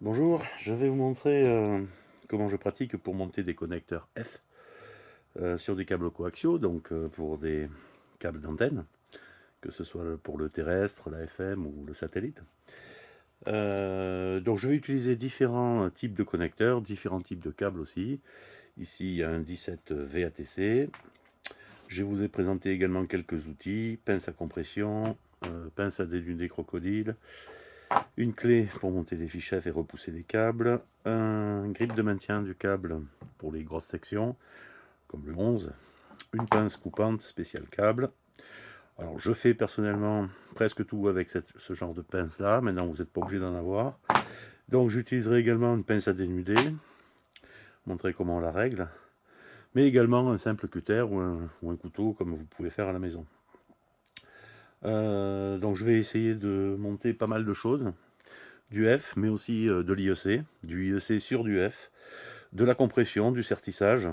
Bonjour, je vais vous montrer comment je pratique pour monter des connecteurs F sur des câbles coaxiaux, donc pour des câbles d'antenne, que ce soit pour le terrestre, la FM ou le satellite. Donc je vais utiliser différents types de connecteurs, différents types de câbles aussi. Ici il y a un 17 VATC. Je vous ai présenté également quelques outils, pince à compression, pince à dénuder crocodile, une clé pour monter les fichets et repousser les câbles, un grip de maintien du câble pour les grosses sections, comme le 11, une pince coupante spéciale câble. Alors je fais personnellement presque tout avec ce genre de pince là, maintenant vous n'êtes pas obligé d'en avoir. Donc j'utiliserai également une pince à dénuder, montrer comment on la règle, mais également un simple cutter ou un couteau comme vous pouvez faire à la maison. Donc je vais essayer de monter pas mal de choses, du F, mais aussi de l'IEC, du IEC sur du F, de la compression, du sertissage,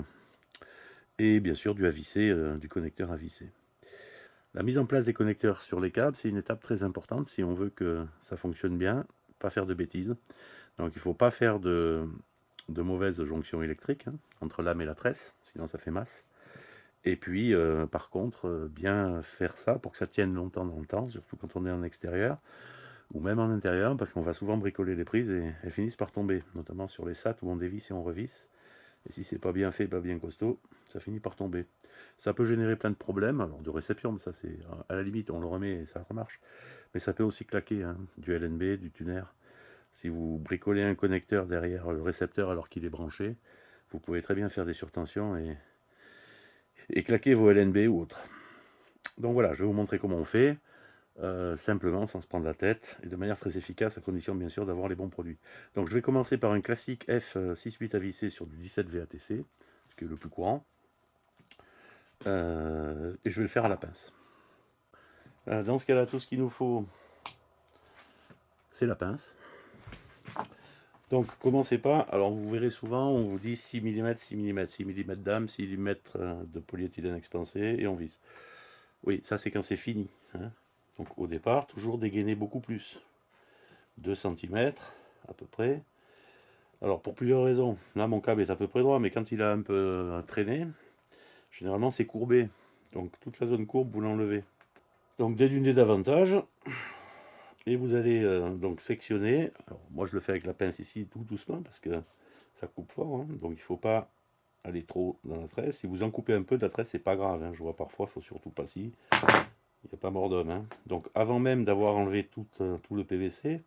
et bien sûr du à visser, du connecteur à visser. La mise en place des connecteurs sur les câbles, c'est une étape très importante si on veut que ça fonctionne bien, pas faire de bêtises. Donc il ne faut pas faire de mauvaises jonctions électriques entre lame et la tresse, sinon ça fait masse. Et puis par contre, bien faire ça pour que ça tienne longtemps dans le temps, surtout quand on est en extérieur ou même en intérieur, parce qu'on va souvent bricoler les prises et elles finissent par tomber, notamment sur les SAT où on dévisse et on revisse. Et si c'est pas bien fait, pas bien costaud, ça finit par tomber. Ça peut générer plein de problèmes, alors de réception, mais ça c'est à la limite, on le remet et ça remarche. Mais ça peut aussi claquer, du LNB, du tuner. Si vous bricolez un connecteur derrière le récepteur alors qu'il est branché, vous pouvez très bien faire des surtensions et claquer vos LNB ou autres. Donc voilà, je vais vous montrer comment on fait, simplement, sans se prendre la tête, et de manière très efficace, à condition bien sûr d'avoir les bons produits. Donc je vais commencer par un classique F68 à visser sur du 17 VATC, ce qui est le plus courant. Et je vais le faire à la pince. Dans ce cas-là, tout ce qu'il nous faut, c'est la pince. Donc commencez pas, alors vous verrez souvent, on vous dit 6 mm, 6 mm, 6 mm d'âme, 6 mm de polyéthylène expansé, et on visse. Oui, ça c'est quand c'est fini. Donc au départ, toujours dégainer beaucoup plus. 2 cm à peu près. Alors pour plusieurs raisons. Là mon câble est à peu près droit, mais quand il a un peu traîné, généralement c'est courbé. Donc toute la zone courbe, vous l'enlevez. Donc dédunez davantage. Et vous allez donc sectionner. Alors, moi je le fais avec la pince ici tout doucement parce que ça coupe fort. Donc il ne faut pas aller trop dans la tresse. Si vous en coupez un peu de la tresse, c'est pas grave. Je vois parfois, il faut surtout pas si. Il n'y a pas mort d'homme. Donc avant même d'avoir enlevé tout le PVC,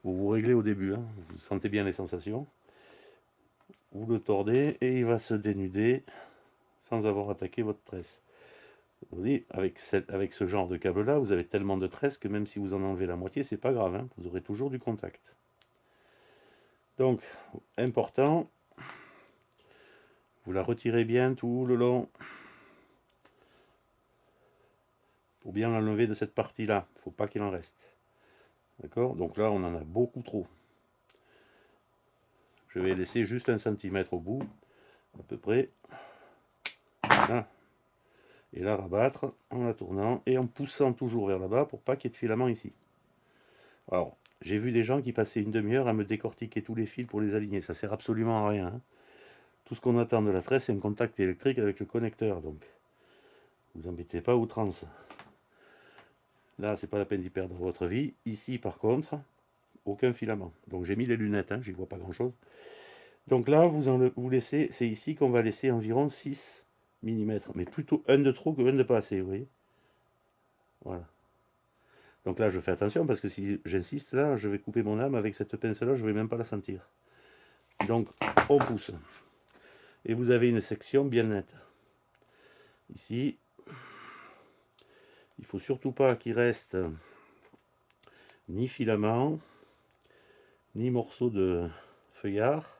vous vous réglez au début. Vous sentez bien les sensations. Vous le tordez et il va se dénuder sans avoir attaqué votre tresse. Vous voyez, avec ce genre de câble là, vous avez tellement de tresse que même si vous en enlevez la moitié, c'est pas grave. Vous aurez toujours du contact. Donc, important, vous la retirez bien tout le long pour bien l'enlever de cette partie-là. Il ne faut pas qu'il en reste. D'accord? Donc là, on en a beaucoup trop. Je vais laisser juste 1 cm au bout, à peu près. Voilà. Et la rabattre en la tournant et en poussant toujours vers là-bas pour pas qu'il y ait de filament ici. Alors, j'ai vu des gens qui passaient une demi-heure à me décortiquer tous les fils pour les aligner. Ça sert absolument à rien. Tout ce qu'on attend de la tresse, c'est un contact électrique avec le connecteur. Donc, vous embêtez pas outrance. Là, c'est pas la peine d'y perdre votre vie. Ici, par contre, aucun filament. Donc j'ai mis les lunettes, j'y vois pas grand chose. Donc là, vous laissez, c'est ici qu'on va laisser environ 6 mm, mais plutôt un de trop que un de pas assez, vous voyez. Voilà. Donc là, je fais attention parce que si j'insiste là, je vais couper mon lame avec cette pince-là, je vais même pas la sentir. Donc on pousse. Et vous avez une section bien nette. Ici, il faut surtout pas qu'il reste ni filament, ni morceau de feuillard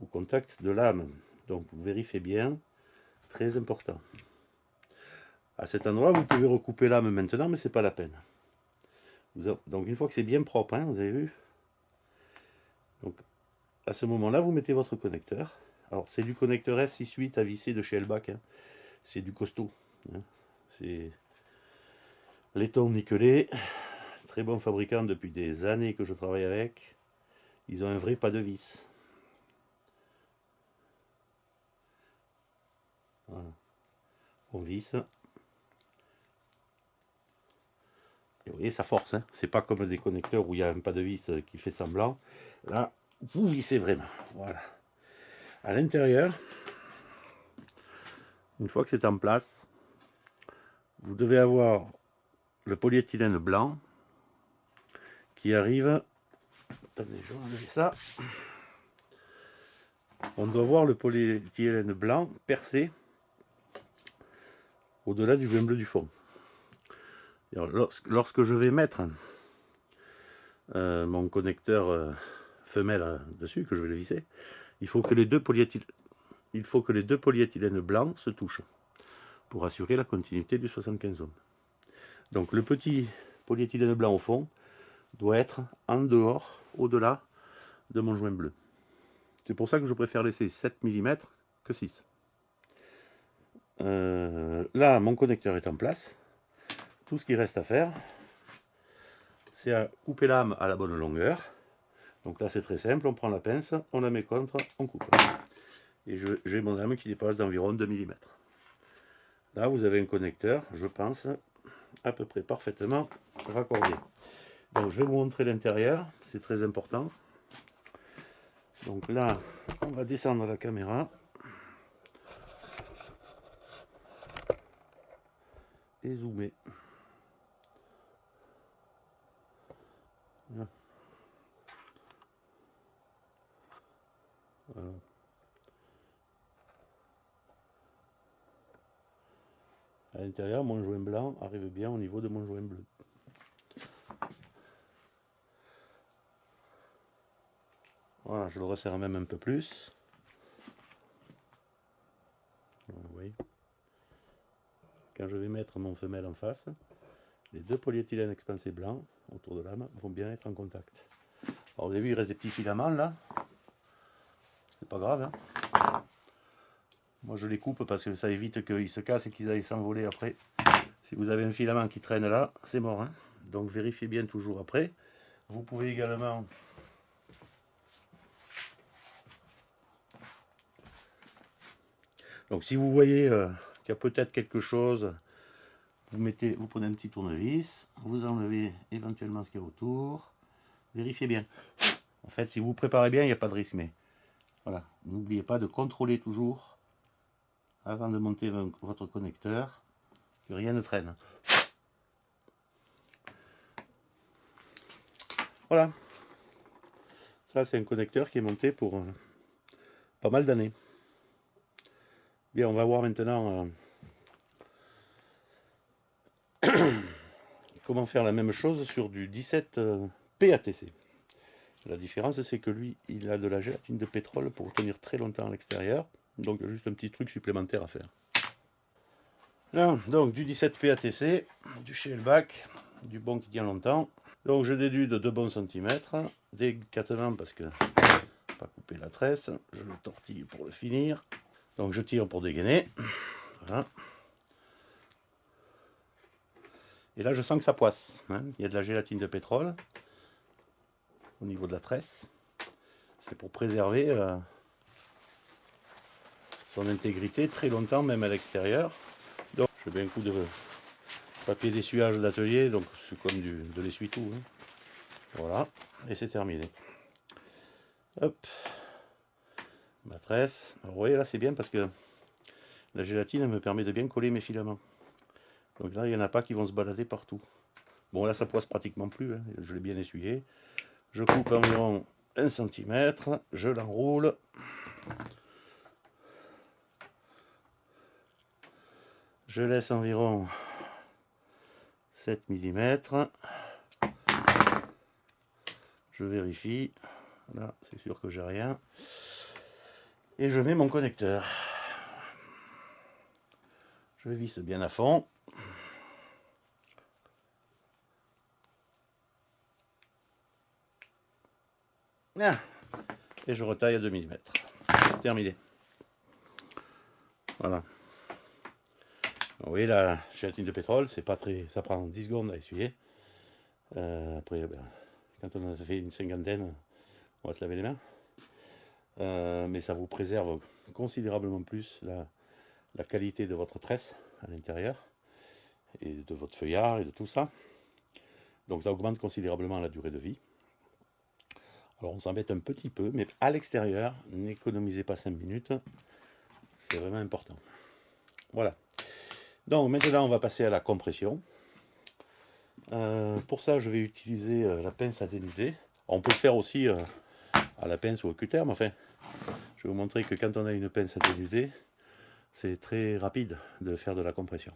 au contact de lame. Donc vous vérifiez bien, très important. À cet endroit, vous pouvez recouper l'âme maintenant, mais c'est pas la peine. Donc une fois que c'est bien propre, vous avez vu. Donc à ce moment-là, vous mettez votre connecteur. Alors c'est du connecteur F68 à visser de chez Elbach. C'est du costaud. C'est laiton nickelé. Très bon fabricant depuis des années que je travaille avec. ils ont un vrai pas de vis. Voilà. On visse. Et vous voyez, ça force, hein. C'est pas comme des connecteurs où il y a un pas de vis qui fait semblant. Là, vous vissez vraiment. Voilà. À l'intérieur, une fois que c'est en place, vous devez avoir le polyéthylène blanc qui arrive. Attendez, je vais enlever ça. On doit voir le polyéthylène blanc percé au-delà du joint bleu du fond. Alors, lorsque je vais mettre mon connecteur femelle dessus, que je vais le visser, il faut que les deux polyéthylènes blancs se touchent pour assurer la continuité du 75 ohms. Donc le petit polyéthylène blanc au fond doit être en dehors, au-delà de mon joint bleu. C'est pour ça que je préfère laisser 7 mm que 6. Là, mon connecteur est en place. Tout ce qui reste à faire, c'est à couper l'âme à la bonne longueur. Donc là, c'est très simple. On prend la pince, on la met contre, on coupe. Et j'ai mon âme qui dépasse d'environ 2 mm. Là, vous avez un connecteur, je pense, à peu près parfaitement raccordé. Donc, je vais vous montrer l'intérieur. C'est très important. Donc là, on va descendre la caméra. Et zoomer. Voilà. Voilà. À l'intérieur, mon joint blanc arrive bien au niveau de mon joint bleu. Voilà, je le resserre même un peu plus. Vous voyez. Quand je vais mettre mon femelle en face, les deux polyéthylènes expansés blancs autour de l'âme vont bien être en contact. Alors vous avez vu, il reste des petits filaments là. C'est pas grave, hein. Moi je les coupe parce que ça évite qu'ils se cassent et qu'ils aillent s'envoler après. Si vous avez un filament qui traîne là, c'est mort, hein. Donc vérifiez bien toujours après. Vous pouvez également donc si vous voyez qu'il y a peut-être quelque chose, vous prenez un petit tournevis, vous enlevez éventuellement ce qu'il y a autour, vérifiez bien. En fait, si vous préparez bien, il n'y a pas de risque, mais voilà, n'oubliez pas de contrôler toujours avant de monter votre connecteur que rien ne traîne. Voilà, ça c'est un connecteur qui est monté pour pas mal d'années. Bien, on va voir maintenant comment faire la même chose sur du 17 PATC. La différence, c'est que lui, il a de la gélatine de pétrole pour tenir très longtemps à l'extérieur. Donc, il y a juste un petit truc supplémentaire à faire. Là, donc, du 17 PATC, du Shellback, du bon qui tient longtemps. Donc, je déduis de 2 bons centimètres. Délicatement, parce que pas couper la tresse. Je le tortille pour le finir. Donc, je tire pour dégainer. Voilà. Et là, je sens que ça poisse, hein. Il y a de la gélatine de pétrole au niveau de la tresse. C'est pour préserver son intégrité très longtemps, même à l'extérieur. Donc, je mets un coup de papier d'essuyage d'atelier, donc c'est comme de l'essuie-tout, hein. Voilà, et c'est terminé. Hop, ma tresse. Alors, vous voyez, là, c'est bien parce que la gélatine me permet de bien coller mes filaments. Donc là, il n'y en a pas qui vont se balader partout. Bon, là, ça poisse pratiquement plus, hein. Je l'ai bien essuyé. Je coupe environ 1 cm, je l'enroule. Je laisse environ 7 mm. Je vérifie. Là, c'est sûr que j'ai rien. Et je mets mon connecteur. Je visse bien à fond. Et je retaille à 2 mm. Terminé. Voilà. Vous voyez la gélatine de pétrole, c'est pas très, ça prend 10 secondes à essuyer. Après, ben, quand on en a fait une cinquantaine, On va se laver les mains. Mais ça vous préserve considérablement plus la qualité de votre tresse à l'intérieur et de votre feuillard et de tout ça. Donc ça augmente considérablement la durée de vie. Alors on s'embête un petit peu, mais à l'extérieur, n'économisez pas 5 minutes, c'est vraiment important. Voilà. Donc maintenant on va passer à la compression. Pour ça je vais utiliser la pince à dénuder. On peut le faire aussi à la pince ou au cutter, mais enfin, je vais vous montrer que quand on a une pince à dénuder, c'est très rapide de faire de la compression.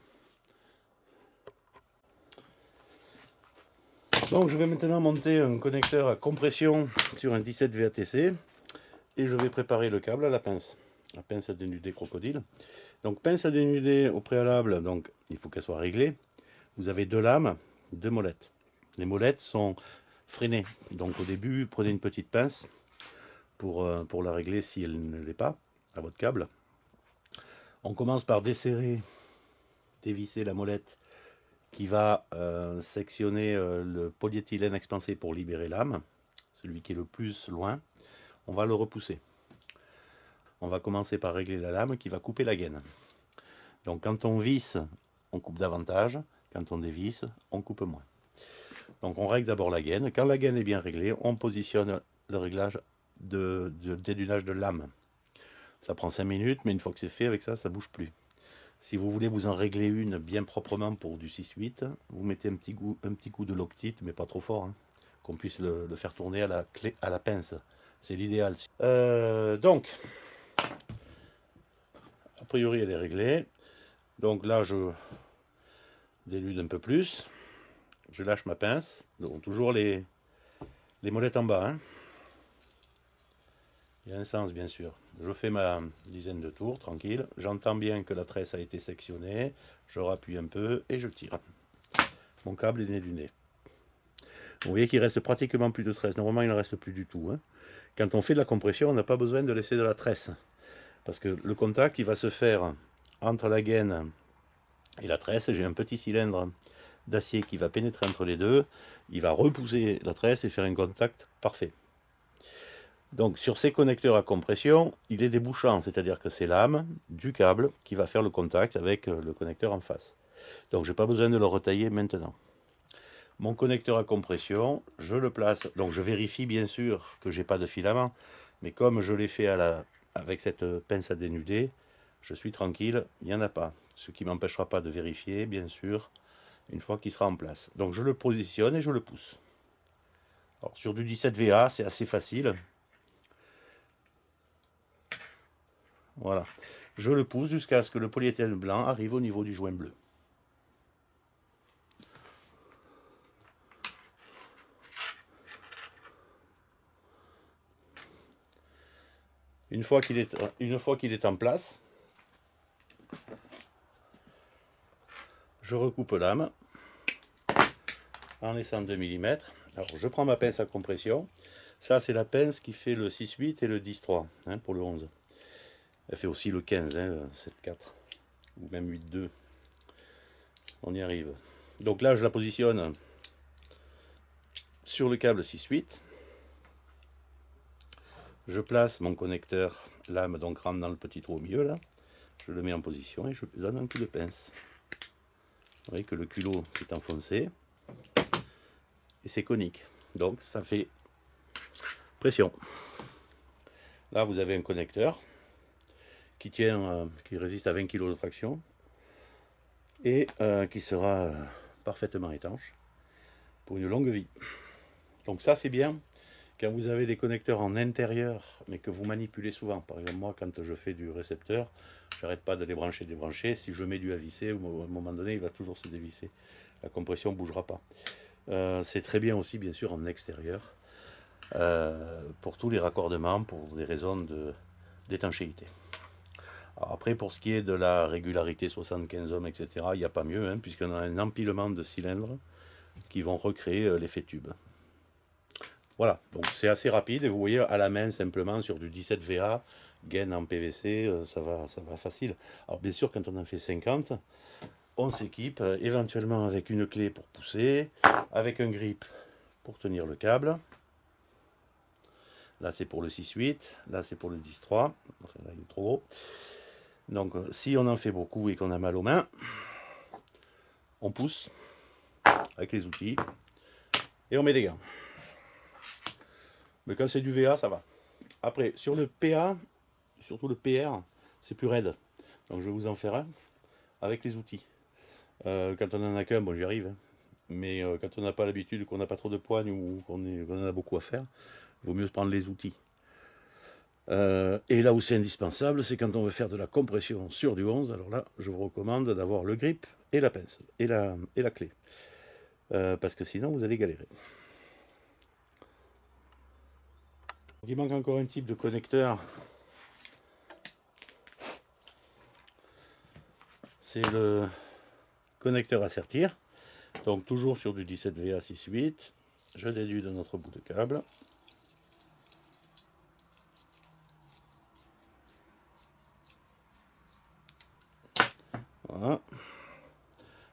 Donc je vais maintenant monter un connecteur à compression sur un 17 VATC et je vais préparer le câble à la pince à dénuder crocodile. Donc pince à dénuder au préalable, donc il faut qu'elle soit réglée. Vous avez deux lames, deux molettes. Les molettes sont freinées, donc au début prenez une petite pince pour la régler si elle ne l'est pas à votre câble. On commence par desserrer, dévisser la molette qui va sectionner le polyéthylène expansé pour libérer l'âme, celui qui est le plus loin. On va le repousser. On va commencer par régler la lame qui va couper la gaine. Donc quand on visse, on coupe davantage. Quand on dévisse, on coupe moins. Donc on règle d'abord la gaine. Quand la gaine est bien réglée, on positionne le réglage de dédunage de lame. Ça prend 5 minutes, mais une fois que c'est fait avec ça, ça ne bouge plus. Si vous voulez vous en régler une bien proprement pour du 6-8, vous mettez un petit coup de loctite, mais pas trop fort, hein, qu'on puisse le faire tourner à la pince. C'est l'idéal. Donc, a priori elle est réglée. Donc là, je délude un peu plus. Je lâche ma pince. Donc toujours les molettes en bas. Hein. Il y a un sens, bien sûr. Je fais ma dizaine de tours, tranquille. J'entends bien que la tresse a été sectionnée. Je rappuie un peu et je tire. Mon câble est né du nez. Vous voyez qu'il reste pratiquement plus de tresse. Normalement, il ne reste plus du tout. Hein. Quand on fait de la compression, on n'a pas besoin de laisser de la tresse. Parce que le contact, il va se faire entre la gaine et la tresse. J'ai un petit cylindre d'acier qui va pénétrer entre les deux. Il va repousser la tresse et faire un contact parfait. Donc sur ces connecteurs à compression, il est débouchant, c'est-à-dire que c'est l'âme du câble qui va faire le contact avec le connecteur en face. Donc je n'ai pas besoin de le retailler maintenant. Mon connecteur à compression, je le place, donc je vérifie bien sûr que j'ai pas de filament, mais comme je l'ai fait avec cette pince à dénuder, je suis tranquille, il n'y en a pas. Ce qui ne m'empêchera pas de vérifier, bien sûr, une fois qu'il sera en place. Donc je le positionne et je le pousse. Alors, sur du 17 VA, c'est assez facile. Voilà. Je le pousse jusqu'à ce que le polyéthylène blanc arrive au niveau du joint bleu. Une fois qu'il est en place, je recoupe l'âme en laissant 2 mm. Alors je prends ma pince à compression. Ça c'est la pince qui fait le 6-8 et le 10-3 hein, pour le 11. Elle fait aussi le 15, hein, le 7-4 ou même 8-2. On y arrive. Donc là je la positionne sur le câble 6-8. Je place mon connecteur, lame donc rentre dans le petit trou au milieu là. Je le mets en position et je donne un coup de pince. Vous voyez que le culot est enfoncé et c'est conique. Donc ça fait pression. Là vous avez un connecteur qui tient, qui résiste à 20 kg de traction et qui sera parfaitement étanche pour une longue vie. Donc ça c'est bien quand vous avez des connecteurs en intérieur mais que vous manipulez souvent. Par exemple moi quand je fais du récepteur, j'arrête pas de les brancher, débrancher. Si je mets du à visser, à un moment donné il va toujours se dévisser. La compression ne bougera pas. C'est très bien aussi bien sûr en extérieur pour tous les raccordements, pour des raisons d'étanchéité. Après, pour ce qui est de la régularité 75 ohms, etc., il n'y a pas mieux, hein, puisqu'on a un empilement de cylindres qui vont recréer l'effet tube. Voilà, donc c'est assez rapide, et vous voyez à la main, simplement, sur du 17 VA, gaine en PVC, ça va facile. Alors bien sûr, quand on en fait 50, on s'équipe éventuellement avec une clé pour pousser, avec un grip pour tenir le câble, Là c'est pour le 6-8, là c'est pour le 10-3. Enfin, là il est trop gros. Donc si on en fait beaucoup et qu'on a mal aux mains, on pousse avec les outils et on met des gants. Mais quand c'est du VA, ça va. Après, sur le PA, surtout le PR, c'est plus raide. Donc je vais vous en faire un avec les outils. Quand on en a qu'un, bon j'y arrive. Hein. Mais quand on n'a pas l'habitude, qu'on n'a pas trop de poigne ou qu'on en a beaucoup à faire, il vaut mieux prendre les outils. Et là où c'est indispensable, c'est quand on veut faire de la compression sur du 11. Alors là, je vous recommande d'avoir le grip et la pince et la clé. Parce que sinon, vous allez galérer. Donc, il manque encore un type de connecteur. C'est le connecteur à sertir. Donc toujours sur du 17VA 6.8. Je déduis de notre bout de câble. Voilà.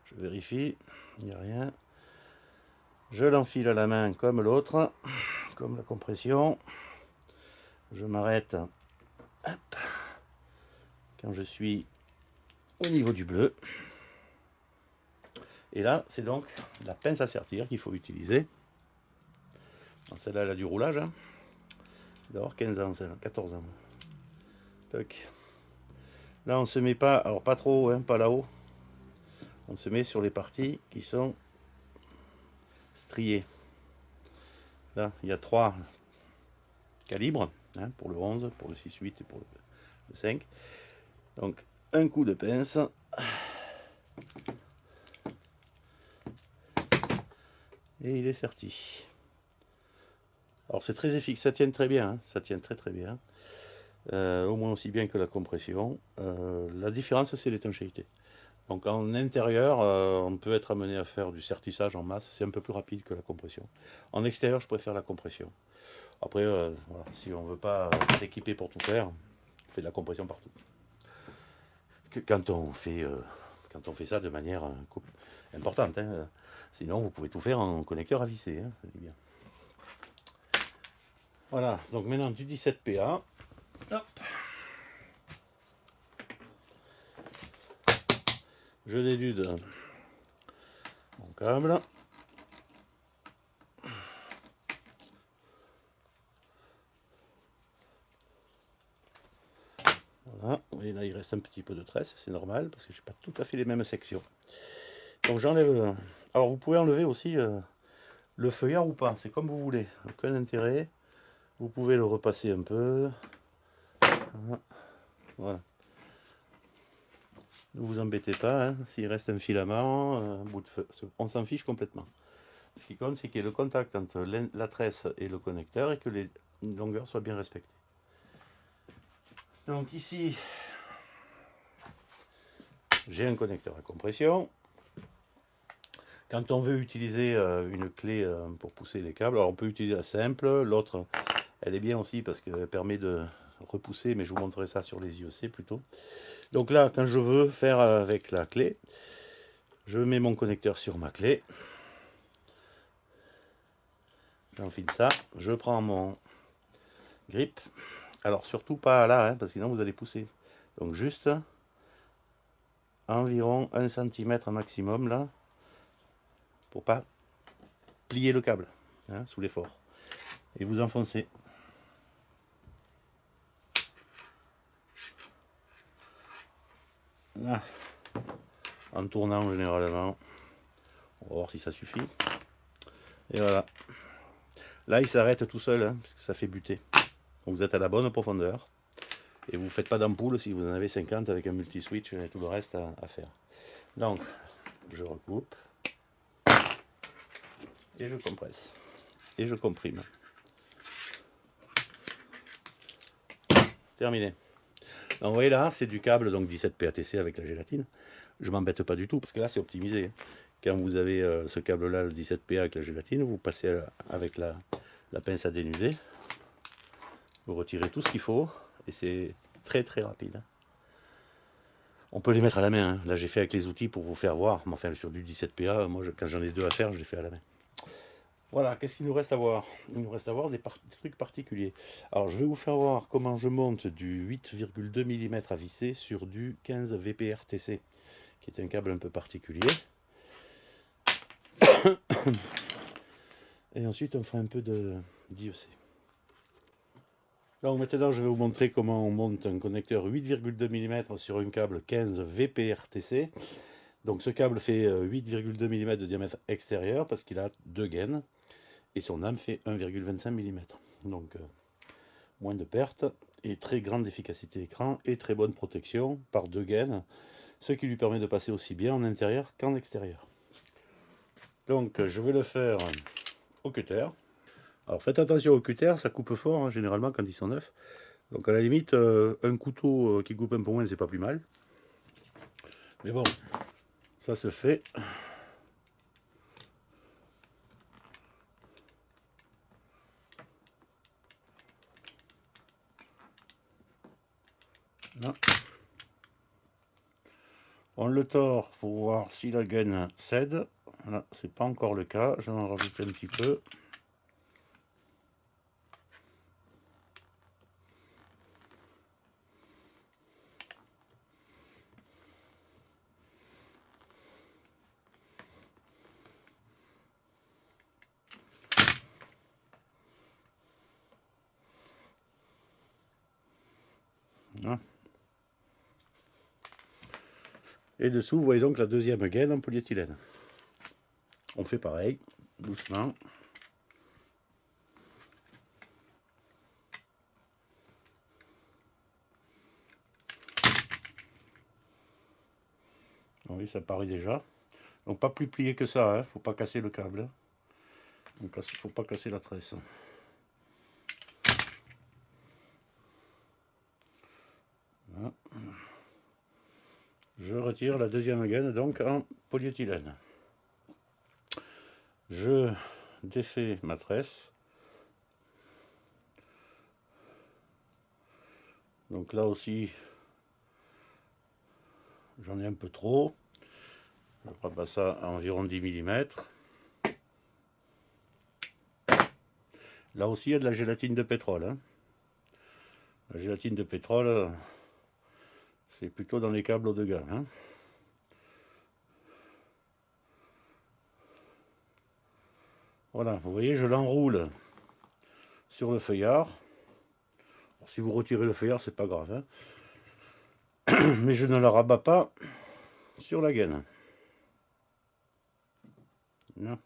Je vérifie, il n'y a rien. Je l'enfile à la main comme l'autre, comme la compression. Je m'arrête quand je suis au niveau du bleu. Et là, c'est donc la pince à sertir qu'il faut utiliser. Celle-là, elle a du roulage. Hein. D'avoir 15 ans, 14 ans. Toc. Là, on se met pas, alors pas trop haut, hein, pas là-haut. On se met sur les parties qui sont striées. Là, il y a 3 calibres, hein, pour le 11, pour le 6-8 et pour le 5. Donc, un coup de pince. Et il est serti. Alors c'est très efficace, ça tient très bien, hein, ça tient très bien. Au moins aussi bien que la compression. La différence c'est l'étanchéité. Donc en intérieur, on peut être amené à faire du sertissage en masse, c'est un peu plus rapide que la compression. En extérieur, je préfère la compression. Après, voilà, si on ne veut pas s'équiper pour tout faire, on fait de la compression partout. Quand on fait ça de manière importante, hein, sinon vous pouvez tout faire en connecteur à visser, hein, ça dit bien. Voilà, donc maintenant du 17PA. Hop. Je dédude mon câble. Voilà, et là il reste un petit peu de tresse, c'est normal parce que j'ai pas tout à fait les mêmes sections. Donc j'enlève. Alors vous pouvez enlever aussi le feuillard ou pas, c'est comme vous voulez, aucun intérêt. Vous pouvez le repasser un peu. Voilà. Ne vous embêtez pas, hein, s'il reste un filament, un bout de feu, on s'en fiche complètement. Ce qui compte, c'est qu'il y ait le contact entre la tresse et le connecteur et que les longueurs soient bien respectées. Donc ici, j'ai un connecteur à compression. Quand on veut utiliser une clé pour pousser les câbles, alors on peut utiliser la simple, l'autre, elle est bien aussi parce qu'elle permet de repousser, mais je vous montrerai ça sur les IEC plutôt. Donc là, quand je veux faire avec la clé, je mets mon connecteur sur ma clé. J'enfile ça, je prends mon grip. Alors surtout pas là, hein, parce que sinon vous allez pousser. Donc juste environ 1 cm maximum là, pour pas plier le câble, hein, sous l'effort. Et vous enfoncez. Là, en tournant généralement. On va voir si ça suffit. Et voilà. Là, il s'arrête tout seul, hein, parce que ça fait buter. Donc vous êtes à la bonne profondeur. Et vous ne faites pas d'ampoule si vous en avez 50 avec un multi-switch et tout le reste à faire. Donc, je recoupe. Et je compresse. Et je comprime. Terminé. Donc vous voyez là, c'est du câble donc 17 PATC avec la gélatine. Je m'embête pas du tout, parce que là c'est optimisé. Quand vous avez ce câble là, le 17PA avec la gélatine, vous passez avec la pince à dénuder. Vous retirez tout ce qu'il faut, et c'est très rapide. On peut les mettre à la main, hein. Là j'ai fait avec les outils pour vous faire voir, mais enfin sur du 17PA, moi quand j'en ai 2 à faire, je les fais à la main. Voilà, qu'est-ce qu'il nous reste à voir? Il nous reste à voir des trucs particuliers. Alors, je vais vous faire voir comment je monte du 8,2 mm à visser sur du 15 VPRTC, qui est un câble un peu particulier. Et ensuite, on fera un peu de d'IEC. Donc maintenant, je vais vous montrer comment on monte un connecteur 8,2 mm sur un câble 15 VPRTC. Donc ce câble fait 8,2 mm de diamètre extérieur parce qu'il a deux gaines. Et son âme fait 1,25 mm. Donc moins de pertes et très grande efficacité écran et très bonne protection par deux gaines, ce qui lui permet de passer aussi bien en intérieur qu'en extérieur. Donc je vais le faire au cutter. Alors faites attention au cutter, ça coupe fort hein, généralement quand ils sont neufs. Donc à la limite, un couteau qui coupe un peu moins, c'est pas plus mal. Mais bon, ça se fait. Là. On le tord pour voir si la gaine cède. Là, c'est pas encore le cas. Je vais en rajouter un petit peu. Là. Et dessous, vous voyez donc la deuxième gaine en polyéthylène. On fait pareil, doucement. Oui, ça paraît déjà. Donc pas plus plié que ça, hein. Faut pas casser le câble. Donc il faut pas casser la tresse. Voilà. Je retire la deuxième gaine donc en polyéthylène. Je défais ma tresse. Donc là aussi, j'en ai un peu trop. Je prends ça à environ 10 mm. Là aussi, il y a de la gélatine de pétrole. Hein. La gélatine de pétrole, c'est plutôt dans les câbles haut de gamme. Hein. Voilà, vous voyez, je l'enroule sur le feuillard. Alors, si vous retirez le feuillard, c'est pas grave. Hein. Mais je ne la rabats pas sur la gaine. Non.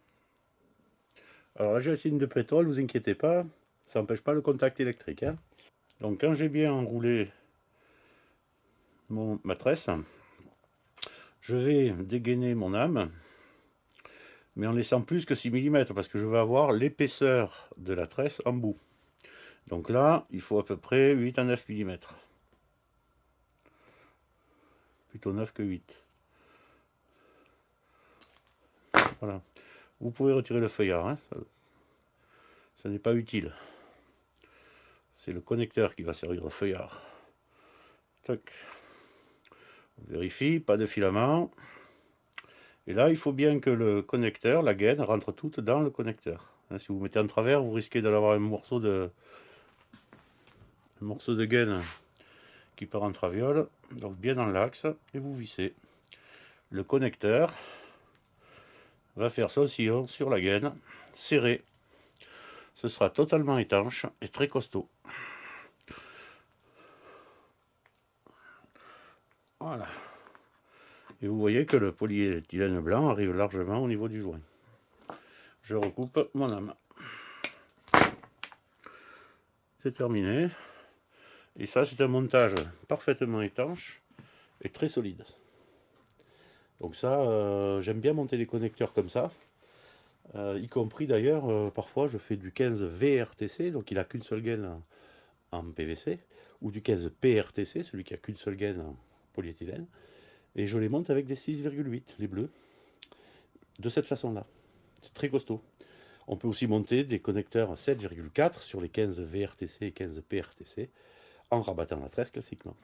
Alors la gélatine de pétrole, vous inquiétez pas, ça n'empêche pas le contact électrique. Hein. Donc quand j'ai bien enroulé ma tresse, je vais dégainer mon âme, mais en laissant plus que 6 mm, parce que je vais avoir l'épaisseur de la tresse en bout. Donc là, il faut à peu près 8 à 9 mm. Plutôt 9 que 8. Voilà. Vous pouvez retirer le feuillard, hein. Ça n'est pas utile. C'est le connecteur qui va servir au feuillard. Tac. On vérifie, pas de filament. Et là, il faut bien que le connecteur, la gaine, rentre toute dans le connecteur. Hein, si vous mettez en travers, vous risquez d'avoir un morceau de gaine qui part en traviole. Donc bien dans l'axe, et vous vissez. Le connecteur va faire son sillon sur la gaine, serré. Ce sera totalement étanche et très costaud. Voilà. Et vous voyez que le polyéthylène blanc arrive largement au niveau du joint. Je recoupe mon âme. C'est terminé. Et ça, c'est un montage parfaitement étanche et très solide. Donc ça, j'aime bien monter les connecteurs comme ça. Y compris d'ailleurs, parfois je fais du 15 VRTC, donc il n'a qu'une seule gaine en PVC, ou du 15 PRTC, celui qui a qu'une seule gaine en polyéthylène, et je les monte avec des 6,8, les bleus, de cette façon-là. C'est très costaud. On peut aussi monter des connecteurs 7,4 sur les 15 VRTC et 15 PRTC, en rabattant la tresse classiquement.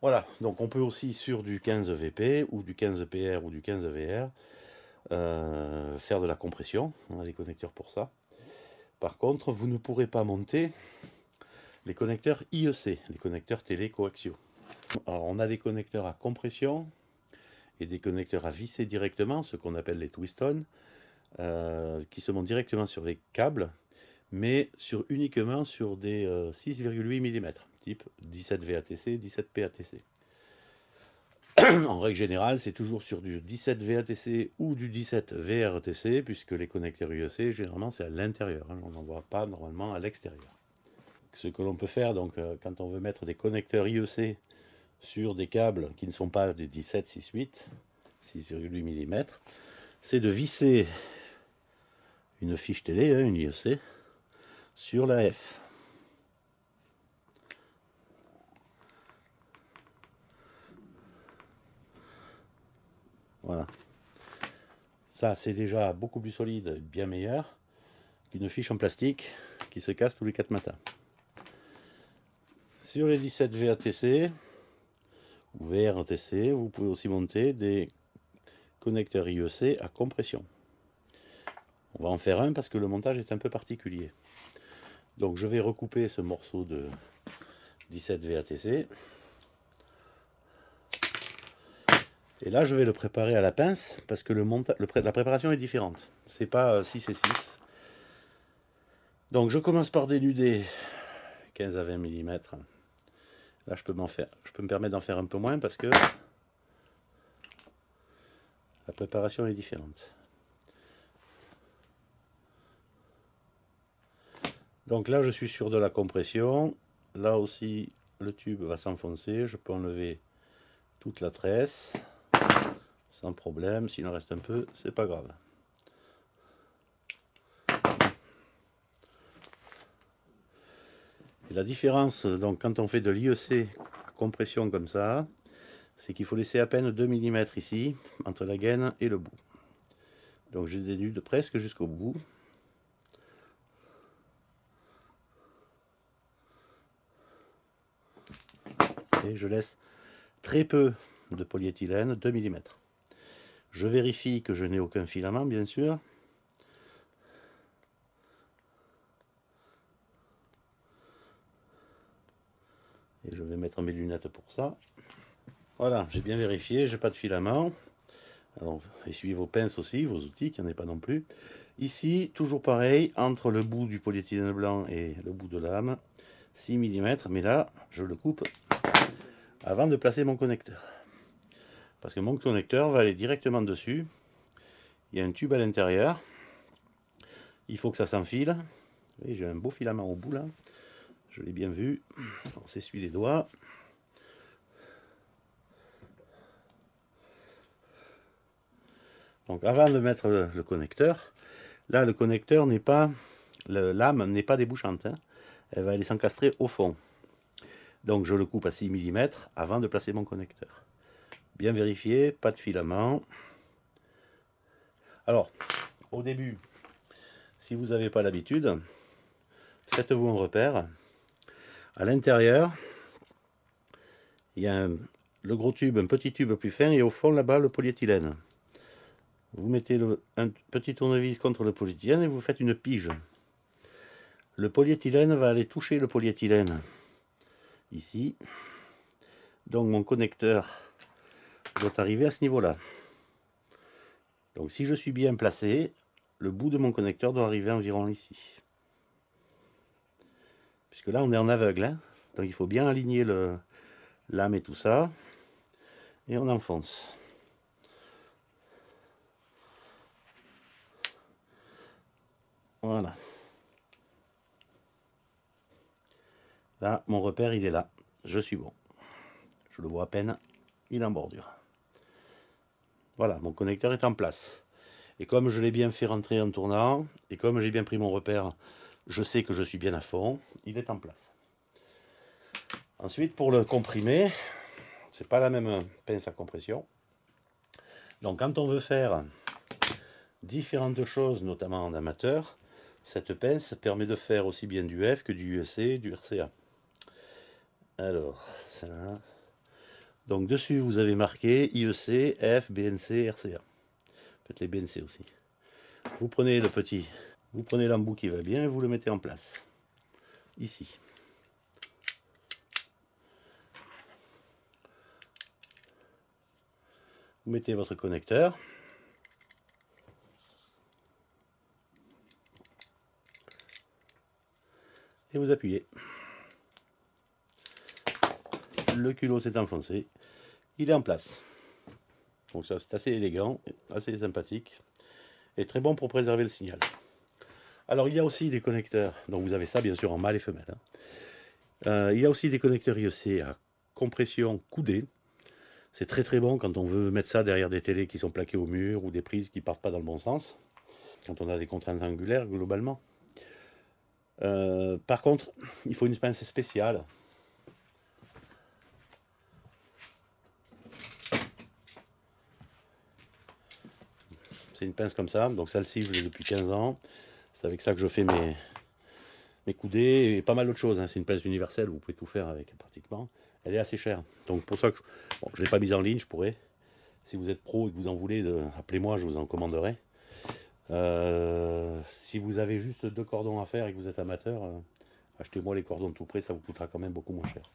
Voilà, donc on peut aussi sur du 15 VP ou du 15 PR ou du 15 VR faire de la compression. On a les connecteurs pour ça. Par contre, vous ne pourrez pas monter les connecteurs IEC, les connecteurs télécoaxiaux. Alors, on a des connecteurs à compression et des connecteurs à visser directement, ce qu'on appelle les twist-on, qui se montent directement sur les câbles, mais uniquement sur des 6,8 mm, type 17 VATC, 17 PATC. En règle générale, c'est toujours sur du 17 VATC ou du 17 VRTC, puisque les connecteurs IEC, généralement, c'est à l'intérieur. On n'en voit pas normalement à l'extérieur. Ce que l'on peut faire, donc, quand on veut mettre des connecteurs IEC sur des câbles qui ne sont pas des 17 6,8 mm, c'est de visser une fiche télé, une IEC, sur la F. Voilà. Ça, c'est déjà beaucoup plus solide et bien meilleur qu'une fiche en plastique qui se casse tous les 4 matins. Sur les 17 VATC ou VRTC, vous pouvez aussi monter des connecteurs IEC à compression. On va en faire un parce que le montage est un peu particulier. Donc je vais recouper ce morceau de 17 VATC. Et là, je vais le préparer à la pince parce que la préparation est différente. C'est pas 6 et 6. Donc je commence par dénuder 15 à 20 mm. Là, je peux me permettre d'en faire un peu moins parce que la préparation est différente. Donc là, je suis sur de la compression. Là aussi, le tube va s'enfoncer. Je peux enlever toute la tresse sans problème. S'il en reste un peu, c'est pas grave. Et la différence, donc, quand on fait de l'IEC à compression comme ça, c'est qu'il faut laisser à peine 2 mm ici, entre la gaine et le bout. Donc je dénude presque jusqu'au bout. Et je laisse très peu de polyéthylène, 2 mm. Je vérifie que je n'ai aucun filament, bien sûr. Et je vais mettre mes lunettes pour ça. Voilà, j'ai bien vérifié, j'ai pas de filament. Alors, essuyez vos pinces aussi, vos outils, qu'il n'y en ait pas non plus. Ici, toujours pareil, entre le bout du polyéthylène blanc et le bout de lame, 6 mm, mais là, je le coupe avant de placer mon connecteur. Parce que mon connecteur va aller directement dessus. Il y a un tube à l'intérieur. Il faut que ça s'enfile. Vous voyez, j'ai un beau filament au bout là. Je l'ai bien vu. On s'essuie les doigts. Donc avant de mettre le connecteur, là le connecteur n'est pas, la lame n'est pas débouchante, hein. Elle va aller s'encastrer au fond. Donc je le coupe à 6 mm avant de placer mon connecteur. Bien vérifié, pas de filament. Alors, au début, si vous n'avez pas l'habitude, faites-vous un repère. À l'intérieur, il y a le gros tube, un petit tube plus fin, et au fond là-bas le polyéthylène. Vous mettez un petit tournevis contre le polyéthylène et vous faites une pige. Le polyéthylène va aller toucher le polyéthylène ici. Donc mon connecteur doit arriver à ce niveau-là. Donc si je suis bien placé, le bout de mon connecteur doit arriver environ ici. Puisque là on est en aveugle, hein. Donc il faut bien aligner le lame et tout ça. Et on enfonce. Voilà. Là, mon repère, il est là. Je suis bon. Je le vois à peine. Il est en bordure. Voilà, mon connecteur est en place. Et comme je l'ai bien fait rentrer en tournant, et comme j'ai bien pris mon repère, je sais que je suis bien à fond, il est en place. Ensuite, pour le comprimer, c'est pas la même pince à compression. Donc quand on veut faire différentes choses, notamment en amateur, cette pince permet de faire aussi bien du F que du USC, du RCA. Alors, celle-là, Donc dessus, vous avez marqué IEC, F, BNC, RCA. Faites les BNC aussi. Vous prenez vous prenez l'embout qui va bien et vous le mettez en place. Ici. Vous mettez votre connecteur. Et vous appuyez. Le culot s'est enfoncé. Il est en place. Donc ça, c'est assez élégant, assez sympathique. Et très bon pour préserver le signal. Alors il y a aussi des connecteurs, donc vous avez ça bien sûr en mâle et femelle. Il y a aussi des connecteurs IEC à compression coudée. C'est très très bon quand on veut mettre ça derrière des télés qui sont plaquées au mur ou des prises qui partent pas dans le bon sens. Quand on a des contraintes angulaires globalement. Par contre, il faut une pince spéciale. C'est une pince comme ça, donc celle-ci je l'ai depuis 15 ans. C'est avec ça que je fais mes coudées et pas mal d'autres choses. C'est une pince universelle, vous pouvez tout faire avec pratiquement. Elle est assez chère. Donc pour ça que je ne l'ai pas mise en ligne, je pourrais. Si vous êtes pro et que vous en voulez, appelez-moi, je vous en commanderai. Si vous avez juste 2 cordons à faire et que vous êtes amateur, achetez-moi les cordons de tout près, ça vous coûtera quand même beaucoup moins cher.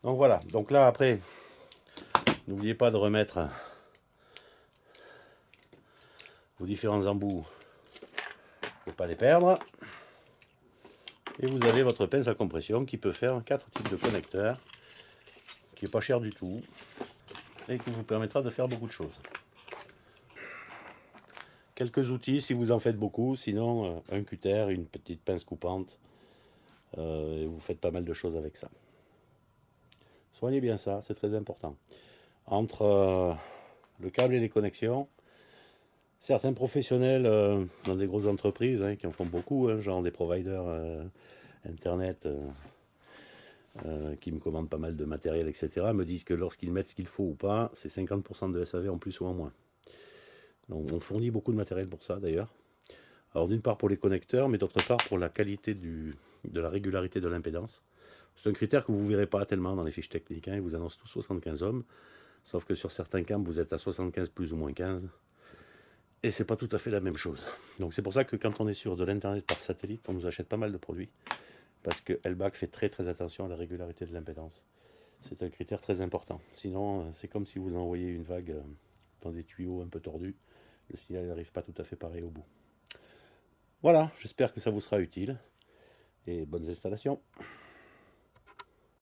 Donc voilà, donc là après, n'oubliez pas de remettre vos différents embouts pour ne pas les perdre. Et vous avez votre pince à compression qui peut faire 4 types de connecteurs, qui n'est pas cher du tout, et qui vous permettra de faire beaucoup de choses. Quelques outils si vous en faites beaucoup, sinon un cutter, une petite pince coupante, et vous faites pas mal de choses avec ça. Soignez bien ça, c'est très important. Entre le câble et les connexions, certains professionnels dans des grosses entreprises qui en font beaucoup, genre des providers internet qui me commandent pas mal de matériel, etc., me disent que lorsqu'ils mettent ce qu'il faut ou pas, c'est 50% de SAV en plus ou en moins. Donc on fournit beaucoup de matériel pour ça d'ailleurs. Alors d'une part pour les connecteurs, mais d'autre part pour la qualité de la régularité de l'impédance. C'est un critère que vous ne verrez pas tellement dans les fiches techniques. Ils vous annoncent tous 75 ohms, sauf que sur certains câbles, vous êtes à 75 plus ou moins 15. Et c'est pas tout à fait la même chose. Donc c'est pour ça que quand on est sur de l'internet par satellite, on nous achète pas mal de produits. Parce que LBAC fait très très attention à la régularité de l'impédance. C'est un critère très important. Sinon, c'est comme si vous envoyez une vague dans des tuyaux un peu tordus. Le signal n'arrive pas tout à fait pareil au bout. Voilà, j'espère que ça vous sera utile. Et bonnes installations.